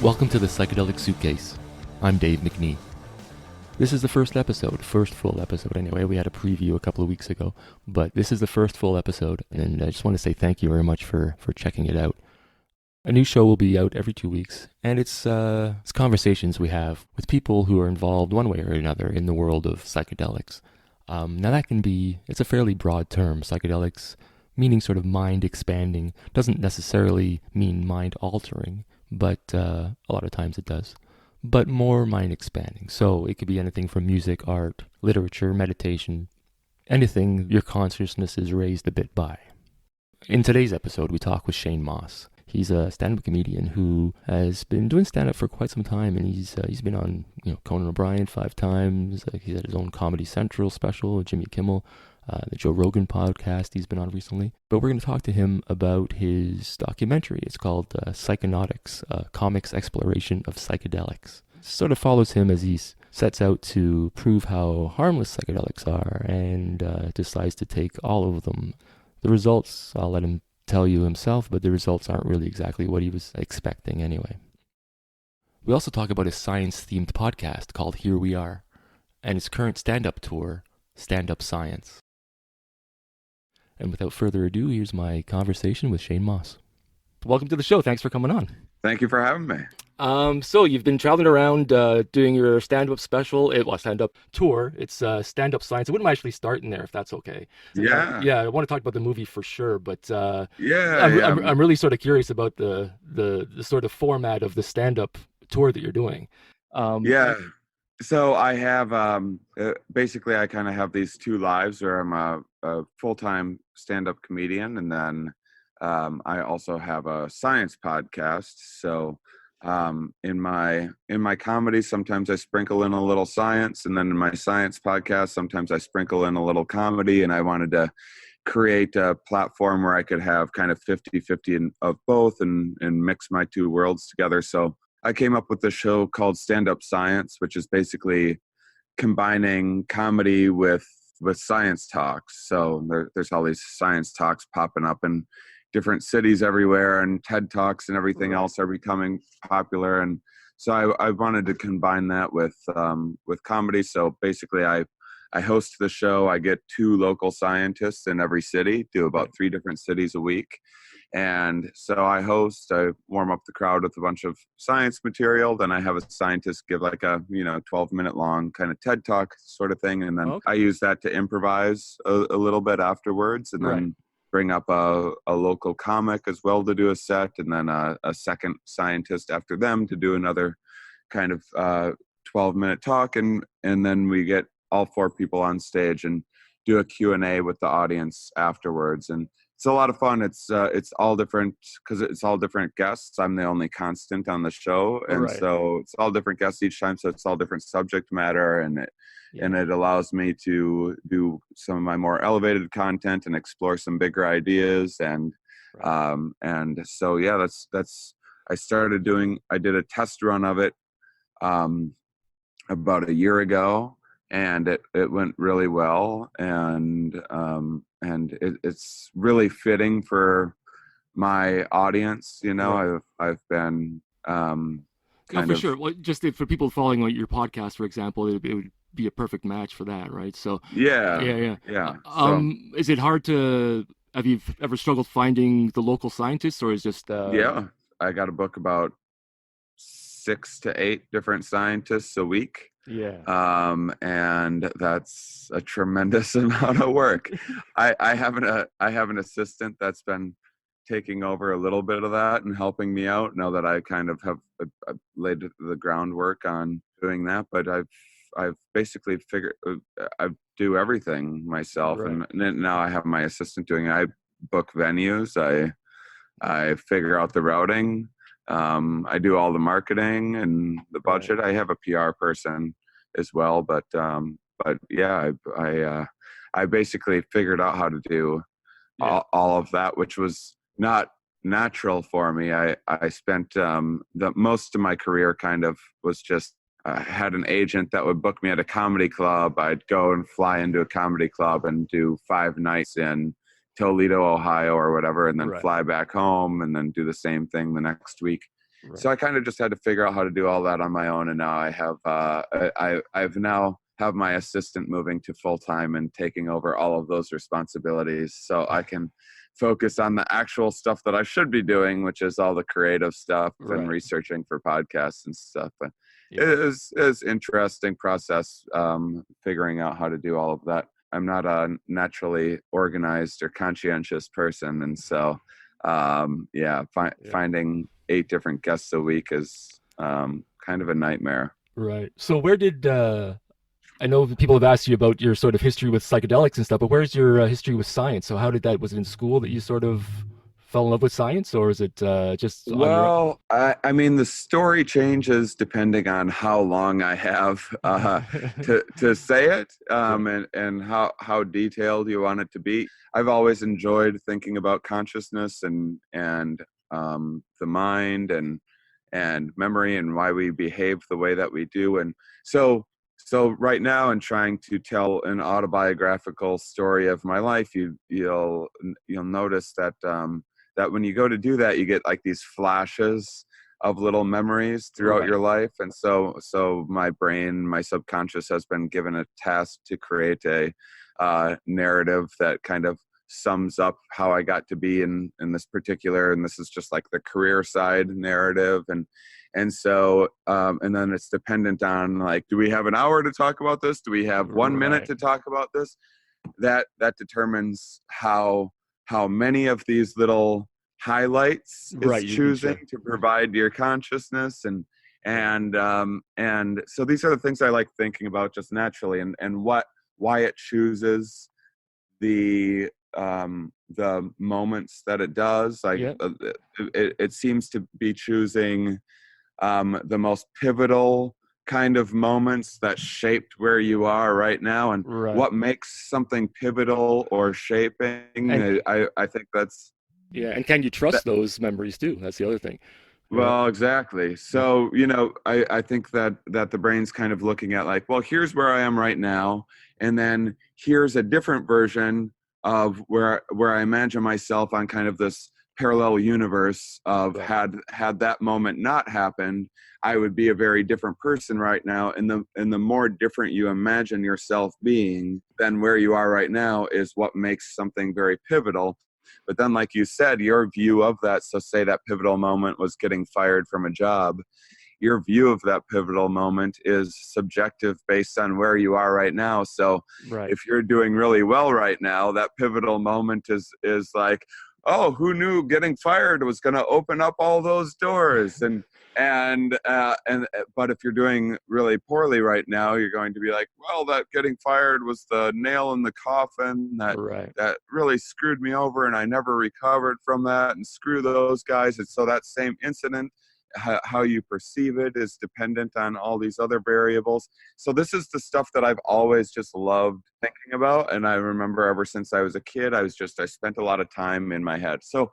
Welcome to the Psychedelic Suitcase. I'm Dave McNee. This is the first full episode anyway. We had a preview a couple of weeks ago, but this is the first full episode, and I just want to say thank you very much for checking it out. A new show will be out every 2 weeks, and it's conversations we have with people who are involved one way or another in the world of psychedelics. Now it's a fairly broad term. Psychedelics, meaning sort of mind expanding, doesn't necessarily mean mind altering, but a lot of times it does. But more mind expanding. So it could be anything from music, art, literature, meditation, anything your consciousness is raised a bit by. In today's episode, we talk with Shane Mauss. He's a stand-up comedian who has been doing stand-up for quite some time, and he's been on Conan O'Brien 5 times. He's had his own Comedy Central special, Jimmy Kimmel, the Joe Rogan podcast he's been on recently. But we're going to talk to him about his documentary. It's called Psychonautics, Comics Exploration of Psychedelics. It sort of follows him as he sets out to prove how harmless psychedelics are and decides to take all of them. The results, I'll let him tell you himself, but the results aren't really exactly what he was expecting anyway. We also talk about his science-themed podcast called Here We Are, and his current stand-up tour, Stand Up Science. And without further ado, here's my conversation with Shane Mauss. Welcome to the show. Thanks for coming on. Thank you for having me. So you've been traveling around doing your stand-up stand-up tour. It's Stand Up Science. I wouldn't actually start in there if that's okay. Yeah. I want to talk about the movie for sure, but I'm really sort of curious about the sort of format of the stand-up tour that you're doing. So I have basically I kind of have these two lives where I'm a full-time stand-up comedian, and then I also have a science podcast. So in my comedy, sometimes I sprinkle in a little science, and then in my science podcast, sometimes I sprinkle in a little comedy. And I wanted to create a platform where I could have kind of 50-50 of both and mix my two worlds together. So I came up with this show called Stand Up Science, which is basically combining comedy with science talks. So there's all these science talks popping up in different cities everywhere, and TED Talks and everything else are becoming popular. And so I wanted to combine that with comedy. So basically I host the show. I get 2 local scientists in every city, do about 3 different cities a week. And so I warm up the crowd with a bunch of science material. Then I have a scientist give like a 12-minute long kind of TED Talk sort of thing. And then I use that to improvise a little bit afterwards, and then bring up a local comic as well to do a set, and then a second scientist after them to do another kind of 12-minute talk. And then we get all 4 people on stage and do a Q&A with the audience afterwards. And it's a lot of fun. It's all different because it's all different guests. I'm the only constant on the show. And so it's all different guests each time. So it's all different subject matter, and it allows me to do some of my more elevated content and explore some bigger ideas. And so, that's I did a test run of it about a year ago, and it went really well. And it's really fitting for my audience. I've been sure. Well, just for people following your podcast, for example, it would be a perfect match for that, right? So yeah. Is it hard have you ever struggled finding the local scientists, or is just I got to book about 6 to 8 different scientists a week. And that's a tremendous amount of work. I have an assistant that's been taking over a little bit of that and helping me out now that I kind of have laid the groundwork on doing that. But I've basically figured I do everything myself, and now I have my assistant doing it. I book venues, I figure out the routing, I do all the marketing and the budget. I have a PR person as well, but I basically figured out how to do all of that, which was not natural for me. I spent the most of my career kind of was just had an agent that would book me at a comedy club. I'd go and fly into a comedy club and do 5 nights in Toledo, Ohio or whatever, and then fly back home and then do the same thing the next week. Right. So I kind of just had to figure out how to do all that on my own. And now I have, I've now have my assistant moving to full time and taking over all of those responsibilities, so I can focus on the actual stuff that I should be doing, which is all the creative stuff and Right. researching for podcasts and stuff. But it Yeah. is interesting process, figuring out how to do all of that. I'm not a naturally organized or conscientious person, and so yeah, Yeah. finding 8 different guests a week is kind of a nightmare. Right. So where did I know people have asked you about your sort of history with psychedelics and stuff, but where's your history with science? So how did that, was it in school that you sort of fell in love with science, or is it just on your own? Well, I mean, the story changes depending on how long I have to say it, Right. and how detailed you want it to be. I've always enjoyed thinking about consciousness and the mind and memory and why we behave the way that we do. And so right now, in trying to tell an autobiographical story of my life, you'll notice that. That when you go to do that, you get like these flashes of little memories throughout your Right. life. And so my brain, my subconscious has been given a task to create a narrative that kind of sums up how I got to be in this particular, and this is just like the career side narrative. And then it's dependent on, like, do we have an hour to talk about this? Do we have 1 minute Right. to talk about this? That determines how many of these little highlights Right. is You choosing share. to provide your consciousness. And so these are the things I like thinking about just naturally, and why it chooses the moments that it does. Like, Yeah. it seems to be choosing the most pivotal kind of moments that shaped where you are right now. And Right. what makes something pivotal or shaping, And I think that's yeah, and can you that. trust those memories too? That's the other thing. Yeah. Well, exactly. Yeah. So, I think that the brain's kind of looking at, like, well, here's where I am right now, and then here's a different version of where I imagine myself on kind of this parallel universe of, Right. had that moment not happened, I would be a very different person right now. And the more different you imagine yourself being than where you are right now is what makes something very pivotal. But then, like you said, your view of that, so say that pivotal moment was getting fired from a job, your view of that pivotal moment is subjective based on where you are right now. So Right. if you're doing really well right now, that pivotal moment is like, oh, who knew getting fired was going to open up all those doors? And but if you're doing really poorly right now, you're going to be like, well, that getting fired was the nail in the coffin Right. that really screwed me over, and I never recovered from that, and screw those guys. And so that same incident, how you perceive it, is dependent on all these other variables. So this is the stuff that I've always just loved thinking about. And I remember ever since I was a kid, I spent a lot of time in my head. So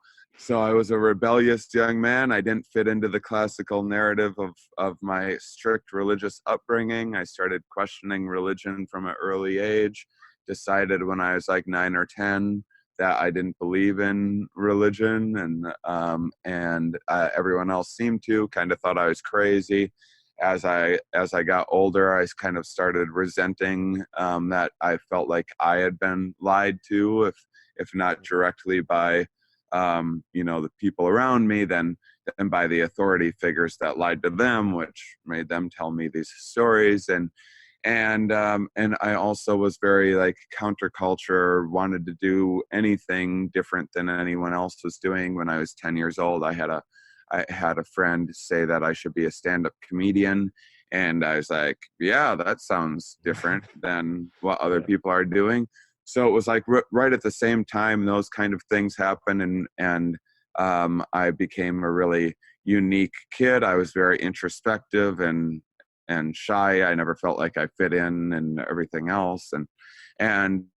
I was a rebellious young man. I didn't fit into the classical narrative of my strict religious upbringing. I started questioning religion from an early age, decided when I was like 9 or 10 that I didn't believe in religion, and everyone else seemed to, kind of thought I was crazy. As I got older, I kind of started resenting that I felt like I had been lied to, if not directly by the people around me, then by the authority figures that lied to them, which made them tell me these stories. And I also was very, like, counterculture, wanted to do anything different than anyone else was doing. When I was 10 years old, I had a friend say that I should be a stand-up comedian, and I was like, yeah, that sounds different than what other Yeah. people are doing. So it was like right at the same time those kind of things happened, and I became a really unique kid. I was very introspective and shy. I never felt like I fit in and everything else, and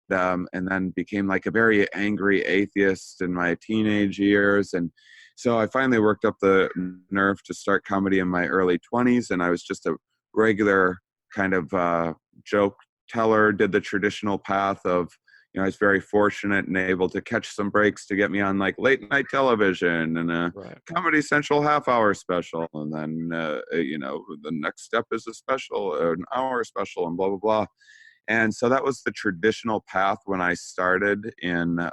then became like a very angry atheist in my teenage years. And so I finally worked up the nerve to start comedy in my early 20s, and I was just a regular kind of joke teller, did the traditional path of I was very fortunate and able to catch some breaks to get me on like late night television and a Right. Comedy Central half-hour special, and then the next step is a special, an hour special, and blah blah blah. And so that was the traditional path when I started in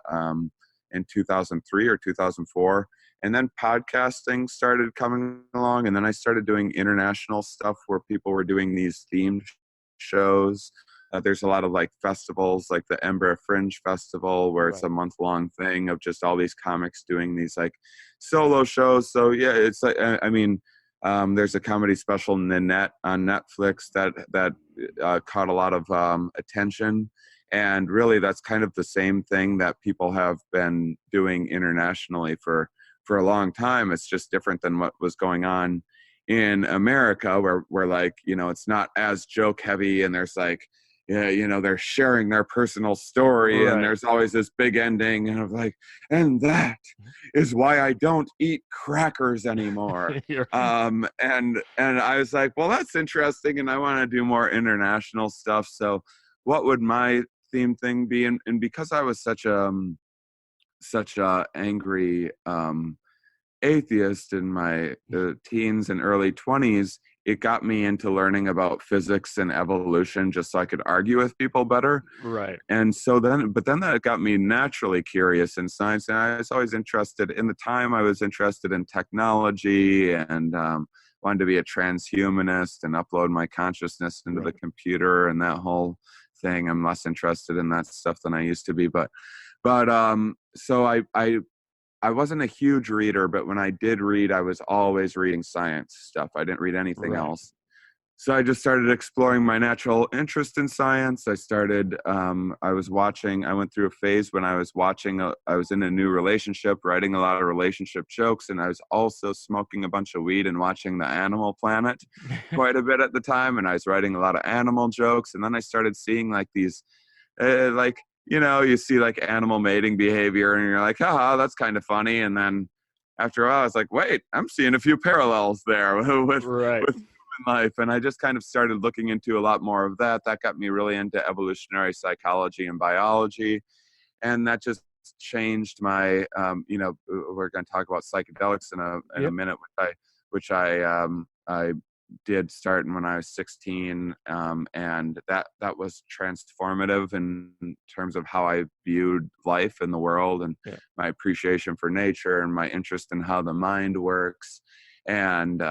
2003 or 2004. And then podcasting started coming along, and then I started doing international stuff where people were doing these themed shows. There's a lot of like festivals, like the Edinburgh Fringe Festival, where it's a month-long thing of just all these comics doing these like solo shows. So yeah, it's like there's a comedy special, Nanette, on Netflix that caught a lot of attention. And really, that's kind of the same thing that people have been doing internationally for a long time. It's just different than what was going on in America, where like, it's not as joke heavy, and there's like, they're sharing their personal story, and there's always this big ending, and I'm like, and that is why I don't eat crackers anymore. And I was like, well, that's interesting, and I want to do more international stuff. So what would my theme thing be? And because I was such a angry atheist in my teens and early 20s, it got me into learning about physics and evolution just so I could argue with people better. Right. And so then that got me naturally curious in science. And I was always interested, in the time I was interested in technology, and wanted to be a transhumanist and upload my consciousness into the computer and that whole thing. I'm less interested in that stuff than I used to be. But so I wasn't a huge reader, but when I did read, I was always reading science stuff. I didn't read anything else. So I just started exploring my natural interest in science. I went through a phase when I was in a new relationship, writing a lot of relationship jokes, and I was also smoking a bunch of weed and watching the Animal Planet quite a bit at the time. And I was writing a lot of animal jokes. And then I started seeing like these, you see like animal mating behavior, and you're like, haha, that's kind of funny. And then after a while, I was like, wait, I'm seeing a few parallels there with human life. And I just kind of started looking into a lot more of that. That got me really into evolutionary psychology and biology. And that just changed my, we're going to talk about psychedelics in a minute, which I did start when I was 16, and that was transformative in terms of how I viewed life and the world, and my appreciation for nature, and my interest in how the mind works. And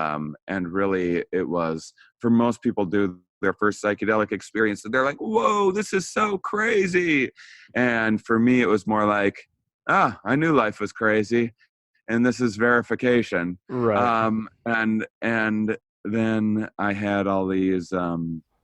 really, it was, for most people do their first psychedelic experience, they're like, whoa, this is so crazy. And for me, it was more like, I knew life was crazy, and this is verification. And then I had all these.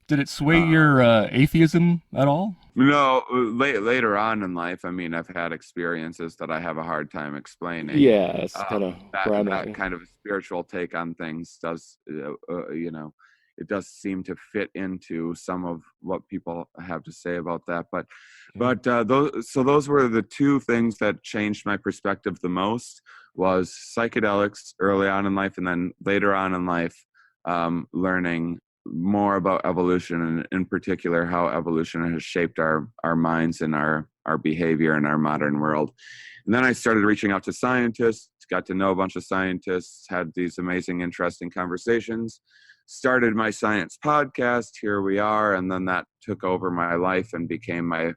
Did it sway your atheism at all? No, later on in life, I mean, I've had experiences that I have a hard time explaining. Yeah, that's kind of that kind of spiritual take on things does, it does seem to fit into some of what people have to say about that. But those were the two things that changed my perspective the most, was psychedelics early on in life, and then later on in life, learning more about evolution, and in particular how evolution has shaped our minds and our behavior in our modern world. And then I started reaching out to scientists, got to know a bunch of scientists, had these amazing, interesting conversations, started my science podcast. Here we are. And then that took over my life and became my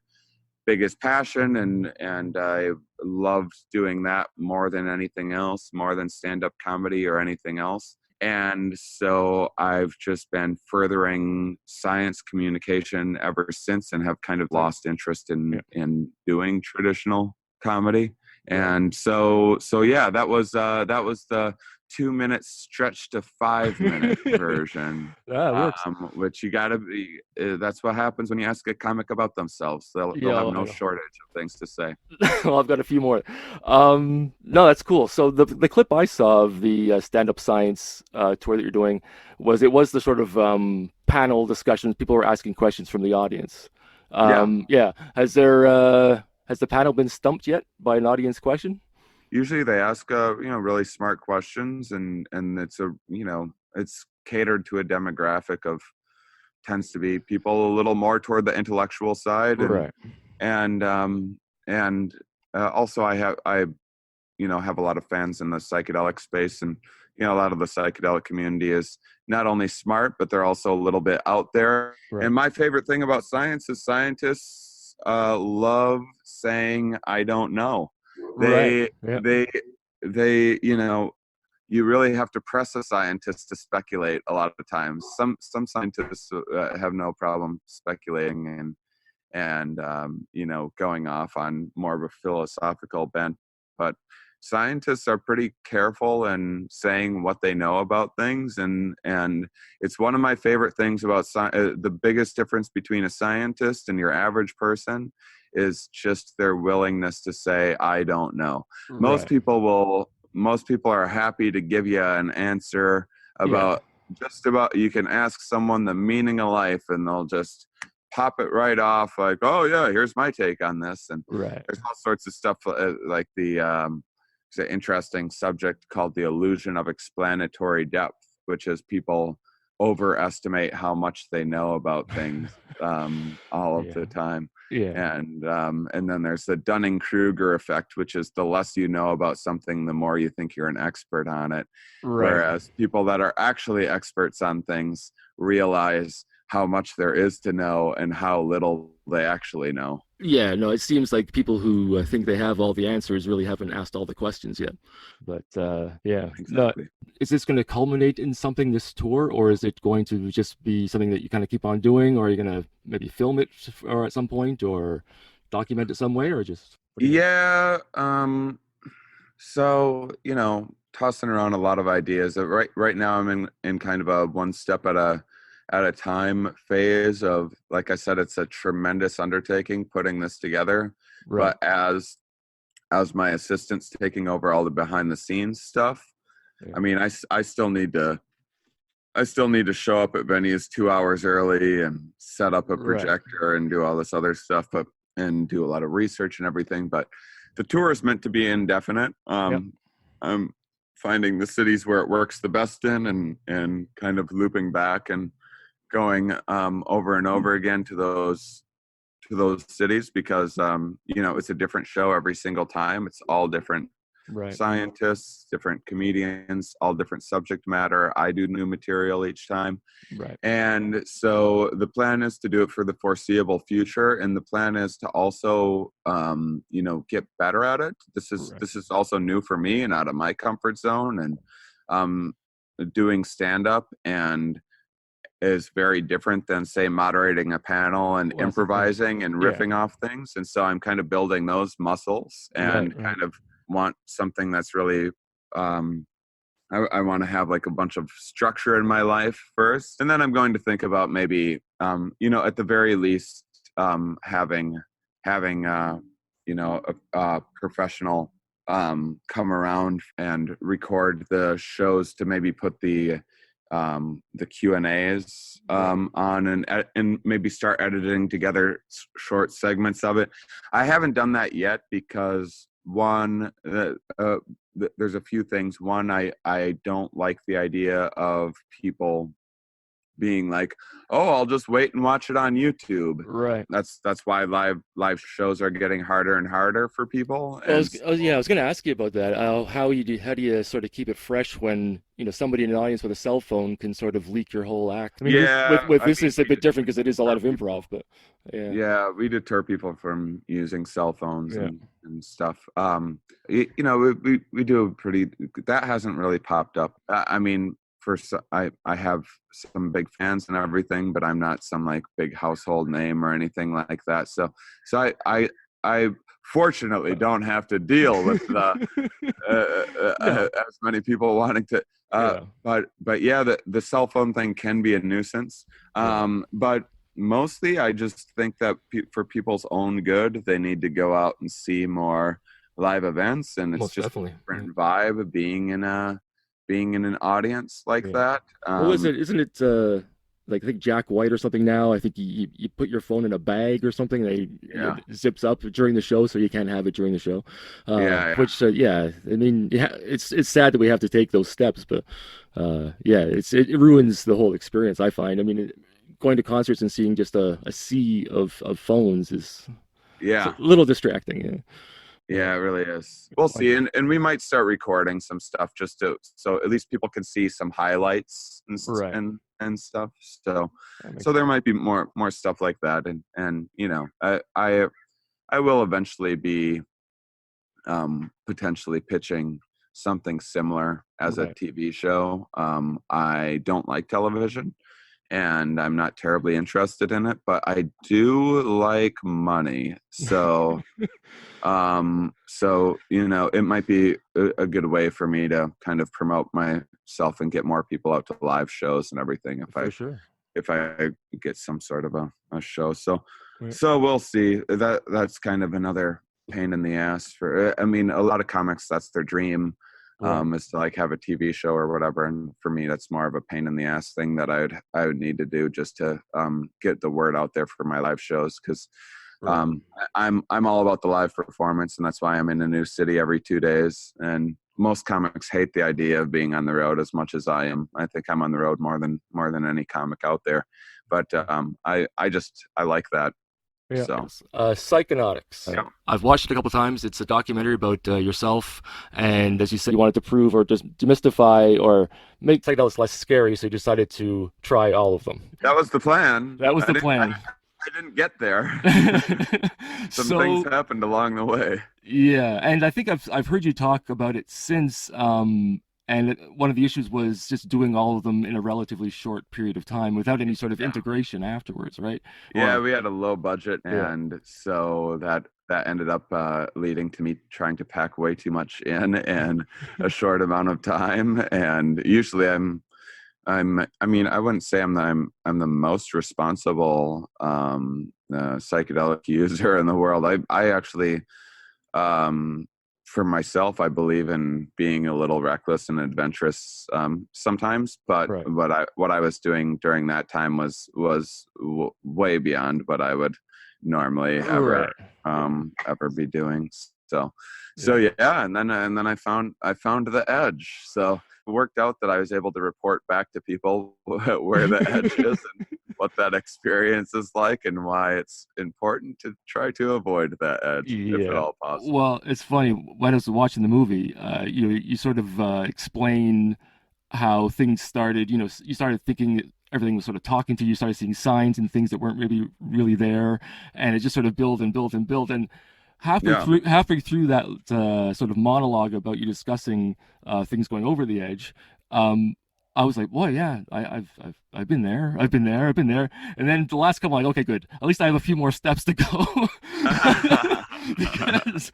biggest passion, and I loved doing that more than anything else, more than stand-up comedy or anything else. And so I've just been furthering science communication ever since, and have kind of lost interest in doing traditional comedy. And so yeah, that was the 2 minutes stretched to 5 minute version. Works. Which you gotta be, that's what happens when you ask a comic about themselves. They'll have no shortage of things to say. Well, I've got a few more. No, that's cool. So the clip I saw of the stand-up science tour that you're doing was the sort of panel discussions. People were asking questions from the audience. Has the panel been stumped yet by an audience question? Usually they ask really smart questions, and it's it's catered to a demographic of, tends to be people a little more toward the intellectual side, and and also I have a lot of fans in the psychedelic space, and a lot of the psychedelic community is not only smart, but they're also a little bit out there. Right. And my favorite thing about science is scientists love saying I don't know. Right. they Yeah. they they you really have to press a scientist to speculate a lot of times. Some scientists have no problem speculating and going off on more of a philosophical bent, but scientists are pretty careful in saying what they know about things, and it's one of my favorite things about the biggest difference between a scientist and your average person is just their willingness to say I don't know. most Right. people will most people are happy to give you an answer Yeah. about just about. You can ask someone the meaning of life and they'll just pop it right off like, oh yeah, here's my take on this. And Right. there's all sorts of stuff like it's an interesting subject called the illusion of explanatory depth, which is people overestimate how much they know about things all of Yeah. the time. Yeah. And then there's the Dunning-Kruger effect, which is the less you know about something, the more you think you're an expert on it. Right. Whereas people that are actually experts on things realize how much there is to know and how little they actually know. Yeah, no, it seems like people who think they have all the answers really haven't asked all the questions yet. But yeah, no, Exactly. is this going to culminate in something this tour, or is it going to just be something that you kind of keep on doing, or are you going to maybe film it or at some point, or document it some way, or just what do you think? Yeah. So, tossing around a lot of ideas. Right now I'm in kind of a one step at a time phase of, like I said, it's a tremendous undertaking putting this together. Right. But as my assistant's taking over all the behind the scenes stuff, Yeah. I mean, I still need to show up at venues 2 hours early and set up a Right. projector and do all this other stuff, and do a lot of research and everything. But the tour is meant to be indefinite. Yep. I'm finding the cities where it works the best in, and kind of looping back and going over and over again to those cities, because it's a different show every single time. It's all different Right. scientists, different comedians, all different subject matter. I do new material each time. Right. And so the plan is to do it for the foreseeable future. And the plan is to also, get better at it. This is Right. this is also new for me and out of my comfort zone. And um, doing stand up and is very different than, say, moderating a panel and Well, improvising and yeah. riffing off things. And so I'm kind of building those muscles, Right. and Right. kind of want something that's really I want to have like a bunch of structure in my life first, and then I'm going to think about maybe at the very least having a professional come around and record the shows to maybe put the Q&As on, and maybe start editing together short segments of it. I haven't done that yet because one, there's a few things. One, I don't like the idea of people being like, oh, I'll just wait and watch it on YouTube. Right. That's why live shows are getting harder and harder for people. Well, And yeah, I was going to ask you about that. How do you sort of keep it fresh when somebody in an audience with a cell phone can sort of leak your whole act? I mean, yeah, with I this mean, is a bit different because it is a lot deter of people. improv, but yeah, We deter people from using cell phones yeah, and stuff. We do a pretty, that hasn't really popped up. I mean, I have some big fans and everything, but I'm not some like big household name or anything like that. So I fortunately don't have to deal with no, as many people wanting to. yeah, But yeah, the cell phone thing can be a nuisance. right, But mostly, I just think that for people's own good, they need to go out and see more live events, and it's most just a definitely. Yeah. different vibe of being in an audience like Yeah. that. What was it? Isn't it like I think Jack White or something now? I think you put your phone in a bag or something. Yeah, It zips up during the show, so you can't have it during the show. yeah, Which yeah, I mean, yeah, it's sad that we have to take those steps, but yeah, it ruins the whole experience. I find. I mean, going to concerts and seeing just a sea of phones is It's a Yeah. little distracting. Yeah. Yeah, it really is. We'll Like, see, and we might start recording some stuff just to so at least people can see some highlights right. and stuff. So That makes so there might be more stuff like that, and I will eventually be potentially pitching something similar as a right. TV show. I don't like television, and I'm not terribly interested in it, but I do like money. So it might be a good way for me to kind of promote myself and get more people out to live shows and everything For sure. if I get some sort of a show. So Right. so we'll see. That's kind of another pain in the ass for, I mean, a lot of comics, that's their dream, Right. is to like have a TV show or whatever. And for me, that's more of a pain in the ass thing that I would need to do just to get the word out there for my live shows. Cause Right. I'm all about the live performance, and that's why I'm in a new city every 2 days. And most comics hate the idea of being on the road as much as I am. I think I'm on the road more than any comic out there. But I like that. Yeah. So Yes. Psychonautics. yeah. I've watched it a couple times. It's a documentary about yourself, and as you said, you wanted to prove or just demystify or make psychedelics less scary, so you decided to try all of them. That was the plan. That was the plan. I didn't get there. Some things So happened along the way. yeah, and I think I've heard you talk about it since. One of the issues was just doing all of them in a relatively short period of time without any sort of Yeah. integration afterwards, right? Yeah, Or we had a low budget, yeah, and so that ended up leading to me trying to pack way too much in a short amount of time. And usually I mean, I wouldn't say I'm the most responsible psychedelic user in the world. I actually, um, for myself, I believe in being a little reckless and adventurous sometimes. But right, what I was doing during that time was way beyond what I would normally right, ever be doing. So yeah, yeah, and then I found the edge. So it worked out that I was able to report back to people where the edge is and what that experience is like and why it's important to try to avoid that edge if at yeah. all possible. Well, it's funny when I was watching the movie, you sort of explain how things started. You started thinking that everything was sort of talking to you. You started seeing signs and things that weren't really there, and it just sort of built and built and built. And Yeah. halfway through that sort of monologue about you discussing things going over the edge, I was like, "Boy, yeah, I've been there, I've been there." And then the last couple, like, okay, good. At least I have a few more steps to go. Because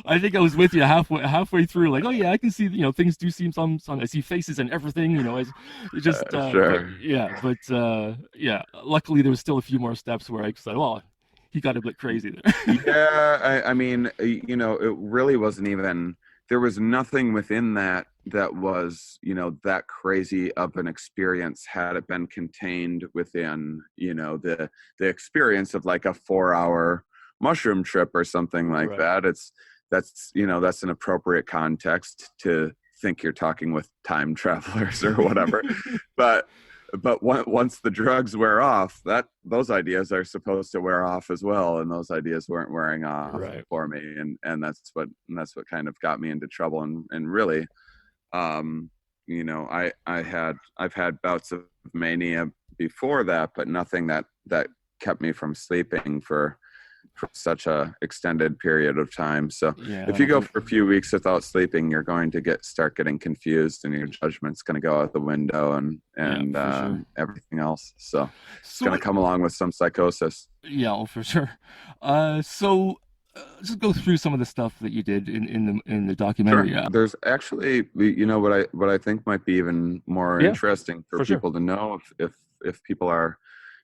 I think I was with you halfway through, like, oh yeah, I can see, things do seem some I see faces and everything, it's just but Sure. yeah, luckily there was still a few more steps where I said, well, he got a bit crazy there. Yeah, I mean, it really wasn't even, there was nothing within that was, that crazy of an experience had it been contained within, the experience of like a 4-hour mushroom trip or something like Right. that. That's an appropriate context to think you're talking with time travelers or whatever. But once the drugs wear off, those ideas are supposed to wear off as well, and those ideas weren't wearing off Right. for me, and that's what kind of got me into trouble. And really, I've had bouts of mania before that, but nothing that kept me from sleeping for such a extended period of time. So Yeah, I if you don't go think. for a few weeks without sleeping, you're going to start getting confused, and your judgment's going to go out the window, and Yeah, for sure. everything else. So it's So going to what? come along with some psychosis. Yeah, oh, for sure. So just go through some of the stuff that you did in the Sure. documentary. There's actually, what I think might be even more Yeah, interesting for for sure. people to know if people are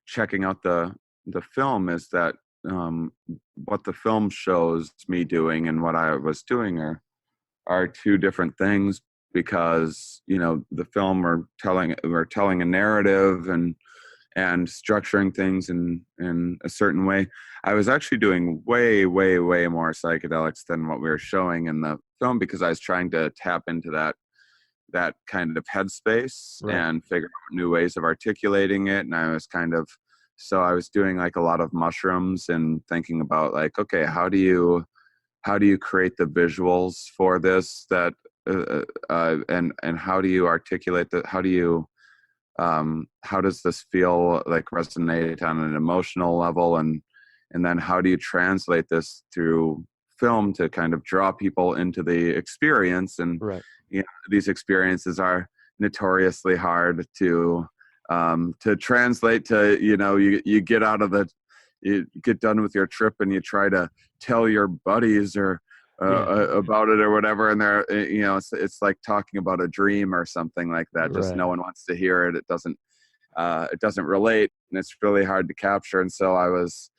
checking out the film is that what the film shows me doing and what I was doing are two different things, because the film we're telling a narrative and structuring things in a certain way. I was actually doing way, way, way more psychedelics than what we were showing in the film, because I was trying to tap into that kind of headspace Right. and figure out new ways of articulating it. And I was kind of so I was doing like a lot of mushrooms and thinking about like, okay, how do you create the visuals for this, that and how do you articulate that, how does this feel like resonate on an emotional level, and then how do you translate this through film to kind of draw people into the experience. And Right. these experiences are notoriously hard to translate to, you get out of you get done with your trip and you try to tell your buddies or about it or whatever, and they're it's like talking about a dream or something like that. Just no one wants to hear it. It doesn't relate, and it's really hard to capture. And so I was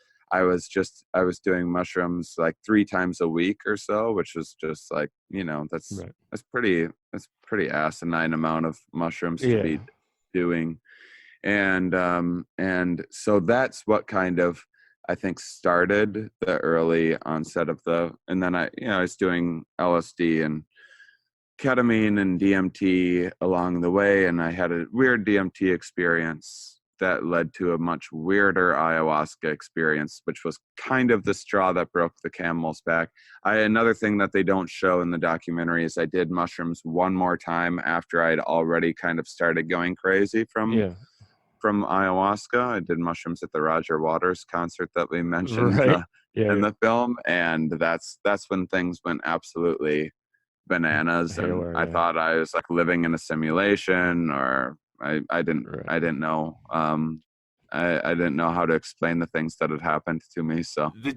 doing mushrooms like 3 times a week or so, which was just like, that's pretty asinine amount of mushrooms to be doing. And so that's what kind of, I think, started the early onset of and then I was doing LSD and ketamine and DMT along the way, and I had a weird DMT experience that led to a much weirder ayahuasca experience, which was kind of the straw that broke the camel's back. Another thing that they don't show in the documentary is I did mushrooms one more time after I'd already kind of started going crazy from ayahuasca. I did mushrooms at the Roger Waters concert that we mentioned in the film, and that's when things went absolutely bananas. And I thought I was like living in a simulation, or I didn't know. I didn't know how to explain the things that had happened to me. So the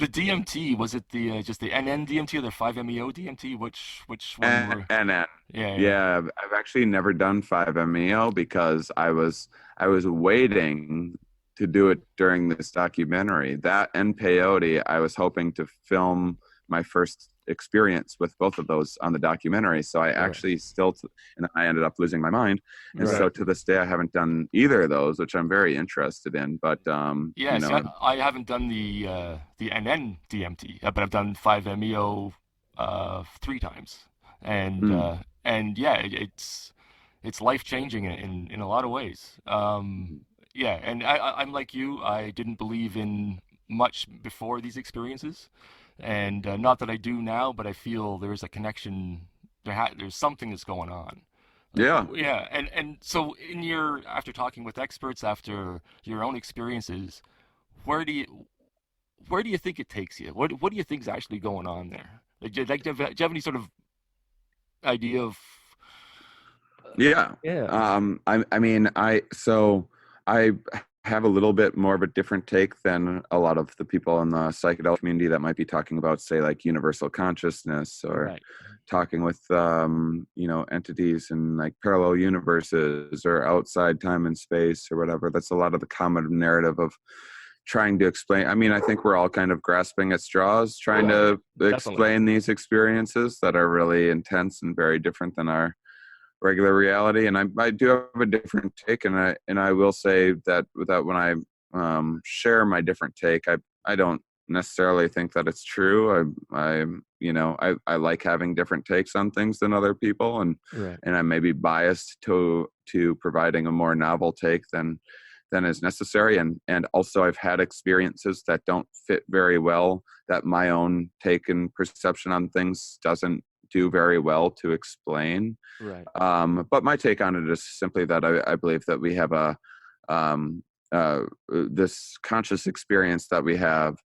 DMT, was it just the NN DMT or the 5-MeO DMT? Which one were? NN. Yeah. I've actually never done 5-MeO because I was waiting to do it during this documentary. That and peyote, I was hoping to film my first experience with both of those on the documentary. So I actually and I ended up losing my mind. And so to this day, I haven't done either of those, which I'm very interested in. But I haven't done the NN DMT, but I've done 5-MeO 3 times, and it's life changing in a lot of ways. And I'm like you. I didn't believe in much before these experiences. And not that I do now, but I feel there is a connection. There's something that's going on. And so after talking with experts, after your own experiences, where do you think it takes you? What do you think is actually going on there? Do you have any sort of idea of? I have a little bit more of a different take than a lot of the people in the psychedelic community that might be talking about, say, like universal consciousness, or talking with entities and like parallel universes or outside time and space or whatever. That's a lot of the common narrative of trying to explain. I mean, I think we're all kind of grasping at straws, trying to explain these experiences that are really intense and very different than our regular reality. And I do have a different take, and I will say that when I share my different take, I don't necessarily think that it's true. I like having different takes on things than other people, and I may be biased to providing a more novel take than is necessary. And also I've had experiences that don't fit very well, that my own take and perception on things doesn't do very well to explain. But my take on it is simply that I believe that we have this conscious experience that we have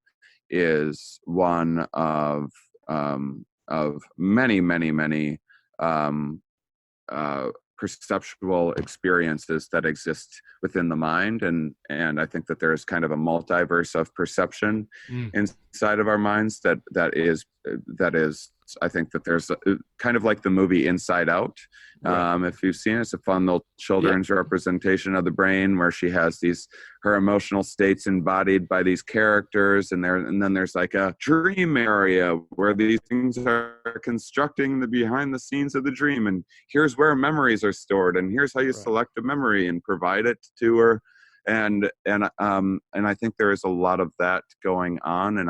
is one of many, many, many perceptual experiences that exist within the mind, and I think that there's kind of a multiverse of perception inside of our minds that is I think that there's kind of like the movie Inside Out. If you've seen it, it's a fun little children's representation of the brain, where she has her emotional states embodied by these characters, and then there's like a dream area where these things are constructing the behind the scenes of the dream, and here's where memories are stored, and here's how you select a memory and provide it to her. And I think there is a lot of that going on,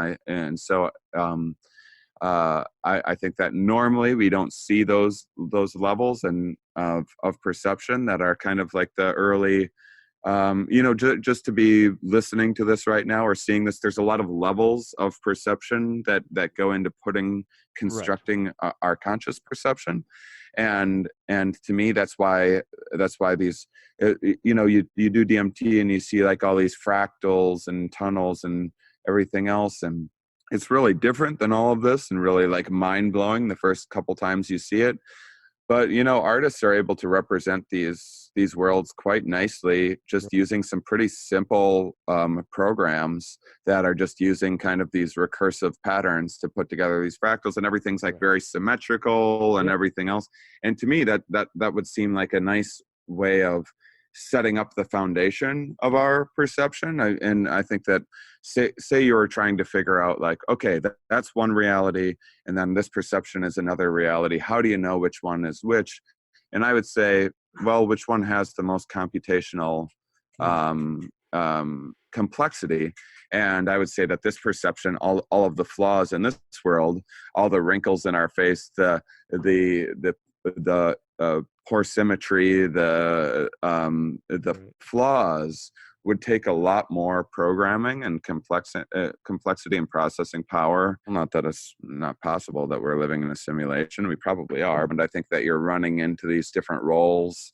I think that normally we don't see those levels of perception that are kind of like the early just to be listening to this right now or seeing this, there's a lot of levels of perception that go into constructing our conscious perception. And to me, that's why these, you do DMT and you see like all these fractals and tunnels and everything else. And it's really different than all of this and really like mind blowing the first couple times you see it. But artists are able to represent these worlds quite nicely, just using some pretty simple programs that are just using kind of these recursive patterns to put together these fractals, and everything's like very symmetrical and everything else. And to me, that would seem like a nice way of setting up the foundation of our perception. And I think that say you were trying to figure out like, okay, that's one reality, and then this perception is another reality. How do you know which one is which? And I would say, well, which one has the most computational complexity? And I would say that this perception, all of the flaws in this world, all the wrinkles in our face, the poor symmetry, the flaws would take a lot more programming and complexity and processing power. Not that it's not possible that we're living in a simulation. We probably are, but I think that you're running into these different roles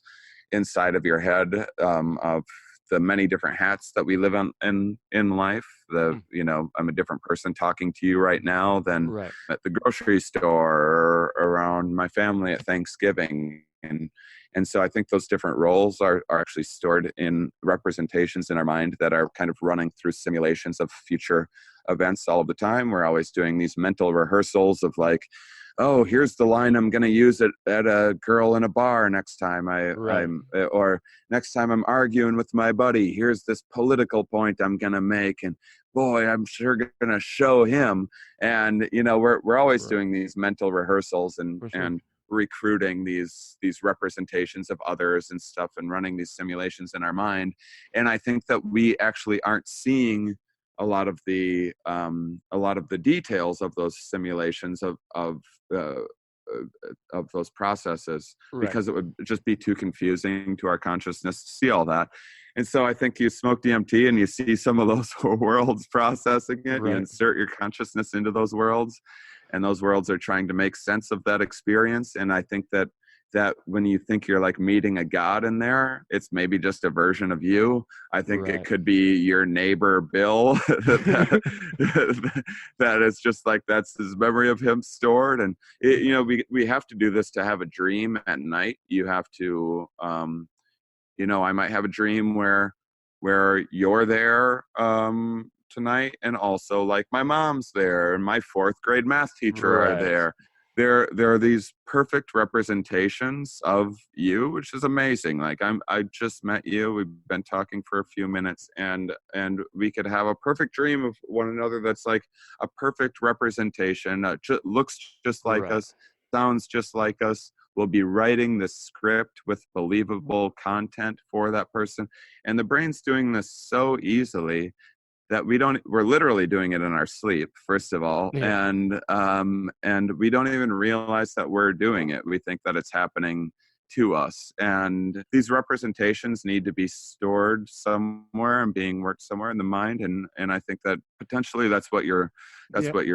inside of your head of the many different hats that we live in life. I'm a different person talking to you right now than at the grocery store or around my family at Thanksgiving. And so I think those different roles are actually stored in representations in our mind that are kind of running through simulations of future events all of the time. We're always doing these mental rehearsals of like, oh, here's the line I'm going to use at a girl in a bar next time or next time I'm arguing with my buddy. Here's this political point I'm going to make, and boy, I'm sure going to show him. And we're always doing these mental rehearsals and recruiting these representations of others and stuff, and running these simulations in our mind. And I think that we actually aren't seeing a lot of the details of those simulations of those processes, because it would just be too confusing to our consciousness to see all that. And so I think you smoke DMT and you see some of those worlds processing it. You insert your consciousness into those worlds, and those worlds are trying to make sense of that experience. And I think that when you think you're like meeting a god in there, it's maybe just a version of you. I think it could be your neighbor Bill that is just like, that's his memory of him stored. And we have to do this to have a dream at night. You have to I might have a dream where you're there tonight, and also like my mom's there and my fourth grade math teacher are there. There are these perfect representations of you, which is amazing. Like I just met you. We've been talking for a few minutes, and we could have a perfect dream of one another. That's like a perfect representation. Looks just like us, sounds just like us. We'll be writing the script with believable content for that person, and the brain's doing this so easily that we're literally doing it in our sleep, first of all. And we don't even realize that we're doing it. We think that it's happening to us. And these representations need to be stored somewhere and being worked somewhere in the mind. And I think that potentially that's what you're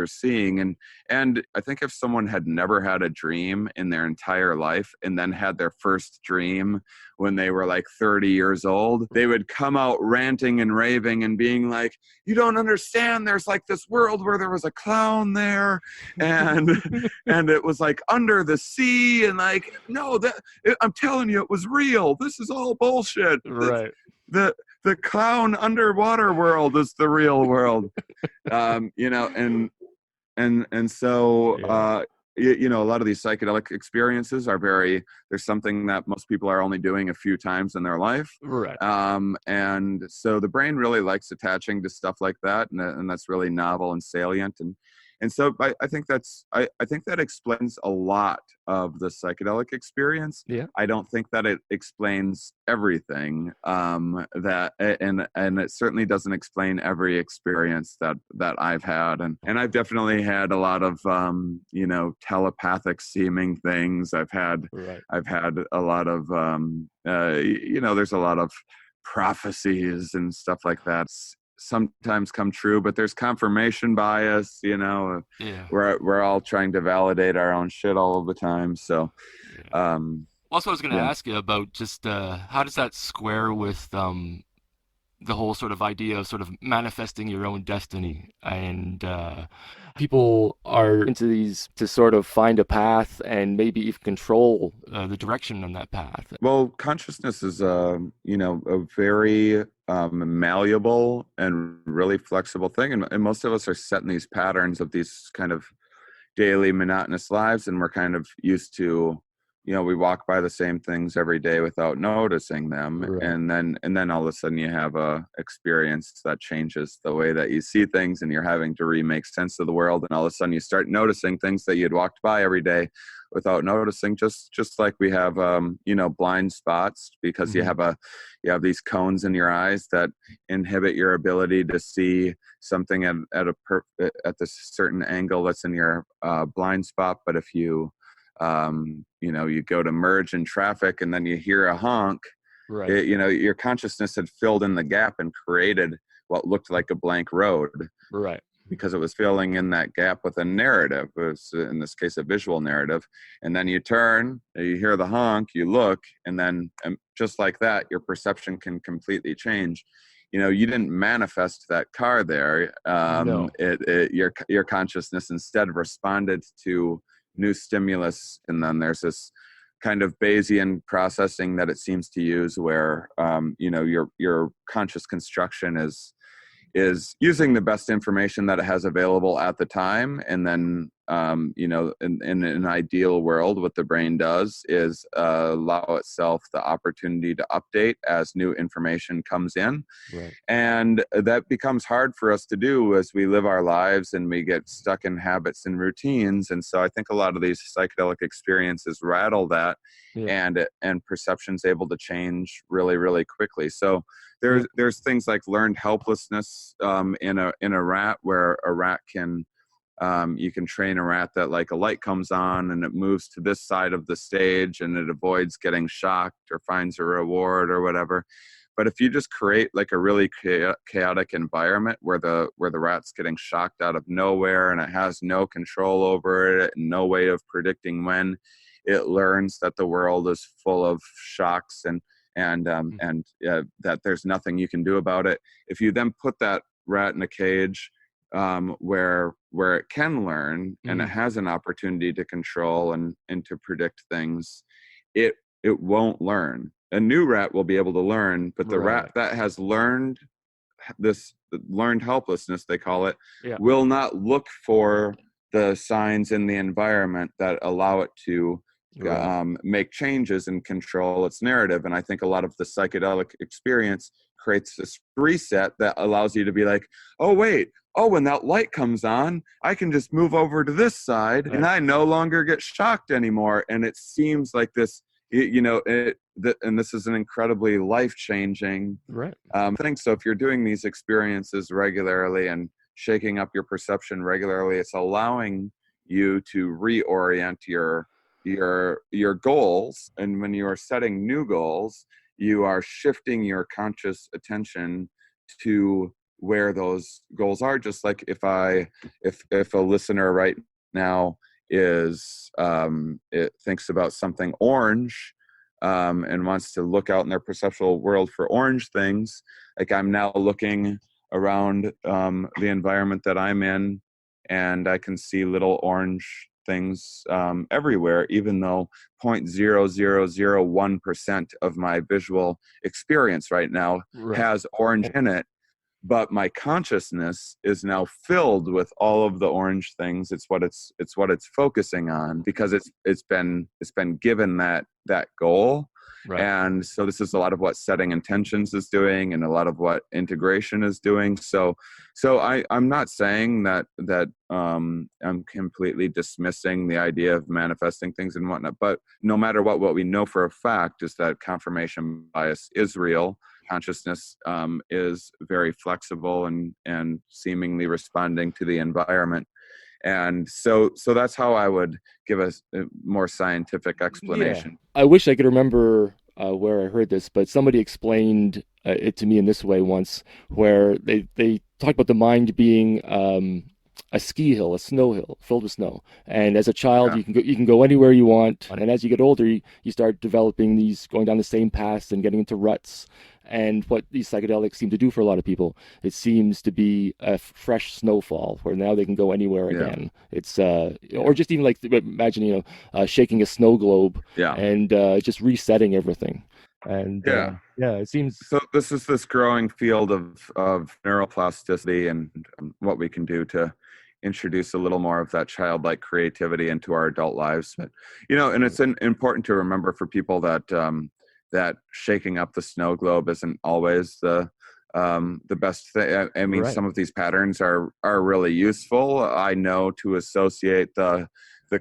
seeing. And I think if someone had never had a dream in their entire life and then had their first dream when they were like 30 years old, they would come out ranting and raving and being like, you don't understand, there's like this world where there was a clown there and it was like under the sea, and like, no, I'm telling you, it was real. This is all bullshit. The clown underwater world is the real world. So a lot of these psychedelic experiences are there's something that most people are only doing a few times in their life. And so the brain really likes attaching to stuff like that, and that's really novel and salient. And so I think that explains a lot of the psychedelic experience. I don't think that it explains everything. And it certainly doesn't explain every experience that I've had. And I've definitely had a lot of telepathic seeming things. I've had a lot of there's a lot of prophecies and stuff like that sometimes come true, but there's confirmation bias, Yeah. we're all trying to validate our own shit all of the time. So Yeah. um Also, I was going to yeah. ask you about just how does that square with the whole sort of idea of sort of manifesting your own destiny. And people are into these to sort of find a path and maybe even control the direction on that path. Well, consciousness is a very malleable and really flexible thing, and most of us are set in these patterns of these kind of daily monotonous lives, and we're kind of used to, we walk by the same things every day without noticing them. Right. And then all of a sudden you have a experience that changes the way that you see things, and you're having to remake sense of the world, and all of a sudden you start noticing things that you'd walked by every day without noticing, just like we have blind spots, because you have these cones in your eyes that inhibit your ability to see something at this certain angle that's in your blind spot. But if you you go to merge in traffic and then you hear a honk, Right. your consciousness had filled in the gap and created what looked like a blank road, Right. because it was filling in that gap with a narrative. It was, in this case, a visual narrative. And then you turn, you hear the honk, you look, and then just like that, your perception can completely change. You didn't manifest that car there. No. Your consciousness instead responded to new stimulus, and then there's this kind of Bayesian processing that it seems to use, where your conscious construction is using the best information that it has available at the time. And then in an ideal world, what the brain does is allow itself the opportunity to update as new information comes in. Right. And that becomes hard for us to do as we live our lives and we get stuck in habits and routines. And so I think a lot of these psychedelic experiences rattle that. Yeah. And perception's able to change really, really quickly. So there's things like learned helplessness in a rat, where a rat can you can train a rat that, like, a light comes on and it moves to this side of the stage and it avoids getting shocked or finds a reward or whatever. But if you just create like a really chaotic environment where the rat's getting shocked out of nowhere and it has no control over it and no way of predicting when, it learns that the world is full of shocks and that there's nothing you can do about it. If you then put that rat in a cage where it can learn and it has an opportunity to control and to predict things, it won't learn. A new rat will be able to learn, but the rat that has learned learned helplessness, they call it, will not look for the signs in the environment that allow it to make changes and control its narrative. And I think a lot of the psychedelic experience creates this reset that allows you to be like, oh wait, when that light comes on, I can just move over to this side and I no longer get shocked anymore. And it seems like this, and this is an incredibly life-changing thing. So if you're doing these experiences regularly and shaking up your perception regularly, it's allowing you to reorient your goals. And when you are setting new goals, you are shifting your conscious attention to where those goals are. Just like if a listener right now it thinks about something orange and wants to look out in their perceptual world for orange things, like I'm now looking around the environment that I'm in, and I can see little orange things everywhere, even though 0.0001% of my visual experience right now has orange in it. But my consciousness is now filled with all of the orange things. It's what it's focusing on, because it's been given that goal. And so this is a lot of what setting intentions is doing, and a lot of what integration is doing. So I'm not saying that I'm completely dismissing the idea of manifesting things and whatnot, but no matter what we know for a fact is that confirmation bias is real. Consciousness is very flexible and seemingly responding to the environment. And so that's how I would give a more scientific explanation. I wish I could remember where I heard this, but somebody explained it to me in this way once, where they talked about the mind being a ski hill, a snow hill filled with snow. And as a child, Yeah. you can go anywhere you want. And as you get older, you start developing these going down the same paths and getting into ruts. And what these psychedelics seem to do for a lot of people, it seems to be a fresh snowfall where now they can go anywhere Yeah. again. It's or just even like imagine shaking a snow globe Yeah. and just resetting everything. And Yeah. yeah, it seems So this growing field of neuroplasticity and what we can do to introduce a little more of that childlike creativity into our adult lives. But and it's important to remember for people that that shaking up the snow globe isn't always the best thing. I mean, right. some of these patterns are really useful. I know to associate the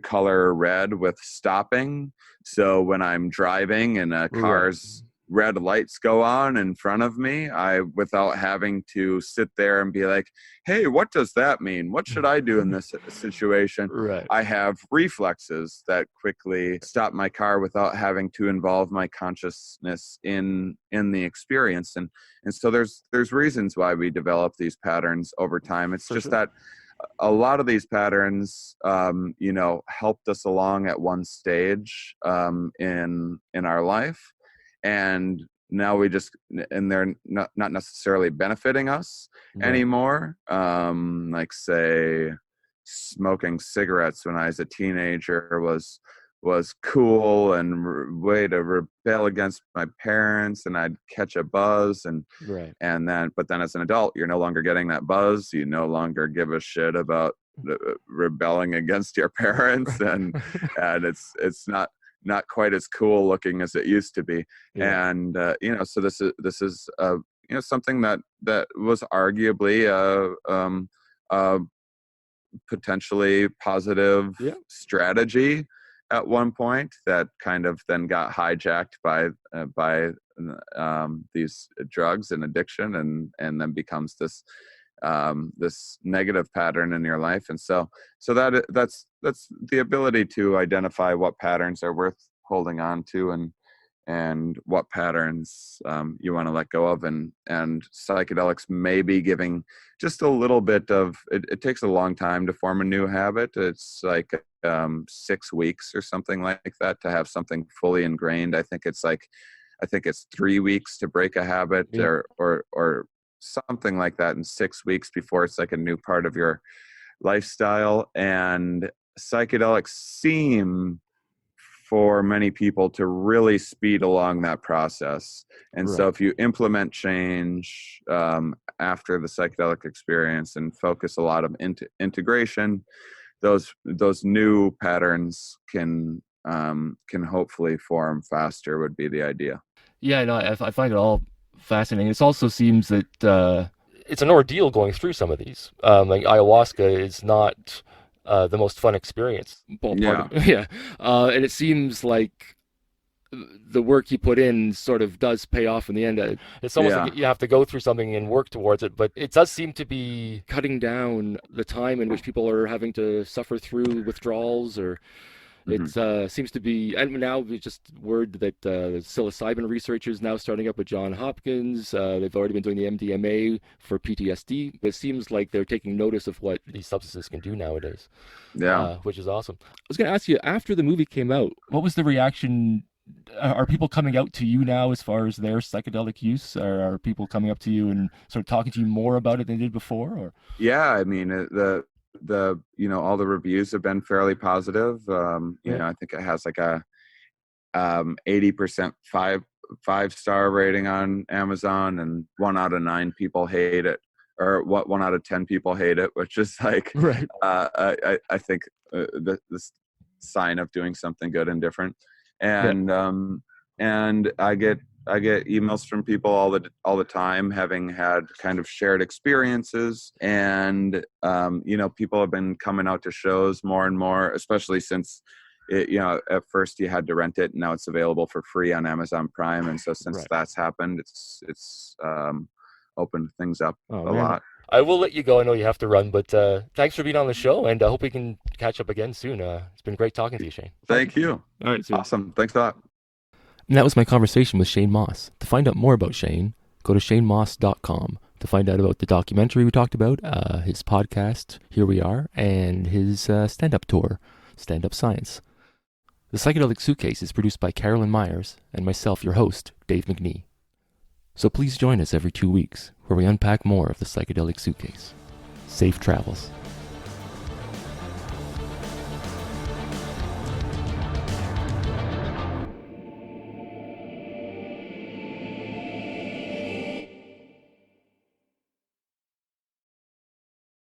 color red with stopping. So when I'm driving and a car's red lights go on in front of me, without having to sit there and be like, hey, what does that mean? What should I do in this situation? Right. I have reflexes that quickly stop my car without having to involve my consciousness in the experience. And so there's reasons why we develop these patterns over time. It's just that a lot of these patterns, helped us along at one stage in our life, and now they're not necessarily benefiting us anymore. Like say smoking cigarettes when I was a teenager was cool and way to rebel against my parents, and I'd catch a buzz but then as an adult, you're no longer getting that buzz. You no longer give a shit about rebelling against your parents, and it's not quite as cool looking as it used to be. And so this is something that was arguably a potentially positive strategy at one point that kind of then got hijacked by these drugs and addiction, and then becomes this negative pattern in your life. And so that's the ability to identify what patterns are worth holding on to, and what patterns you want to let go of. And psychedelics may be giving just a little bit of it takes a long time to form a new habit. It's like 6 weeks or something like that to have something fully ingrained. I think it's 3 weeks to break a habit, or something like that, in 6 weeks before it's like a new part of your lifestyle. And psychedelics seem for many people to really speed along that process. And so if you implement change after the psychedelic experience and focus a lot of integration, those new patterns can hopefully form faster, would be the idea. Yeah, no, I find it all fascinating. It also seems that it's an ordeal going through some of these. Like ayahuasca is not the most fun experience. Yeah. And it seems like the work you put in sort of does pay off in the end. It's almost like you have to go through something and work towards it, but it does seem to be cutting down the time in which people are having to suffer through withdrawals, or it seems to be, and now we just word that psilocybin researchers now starting up with Johns Hopkins. They've already been doing the MDMA for PTSD. It seems like they're taking notice of what these substances can do nowadays. Which is awesome. I was going to ask you, after the movie came out, what was the reaction? Are people coming out to you now as far as their psychedelic use? Or are people coming up to you and sort of talking to you more about it than they did before? Or I mean, the all the reviews have been fairly positive. I think it has like a 80% five-star rating on Amazon, and 1 out of 9 people hate it, or 1 out of 10 people hate it, which is like I think the sign of doing something good and different. And and I get emails from people all the time, having had kind of shared experiences. And people have been coming out to shows more and more, especially since at first you had to rent it, and now it's available for free on Amazon Prime. And so since that's happened, it's opened things up a lot. I will let you go. I know you have to run, but thanks for being on the show, and I hope we can catch up again soon. It's been great talking to you, Shane. Thank you. All right, awesome. Thanks a lot. And that was my conversation with Shane Mauss. To find out more about Shane, go to shanemauss.com to find out about the documentary we talked about, his podcast, Here We Are, and his stand-up tour, Stand Up Science. The Psychedelic Suitcase is produced by Carolyn Myers and myself, your host, Dave McNee. So please join us every 2 weeks where we unpack more of the Psychedelic Suitcase. Safe travels.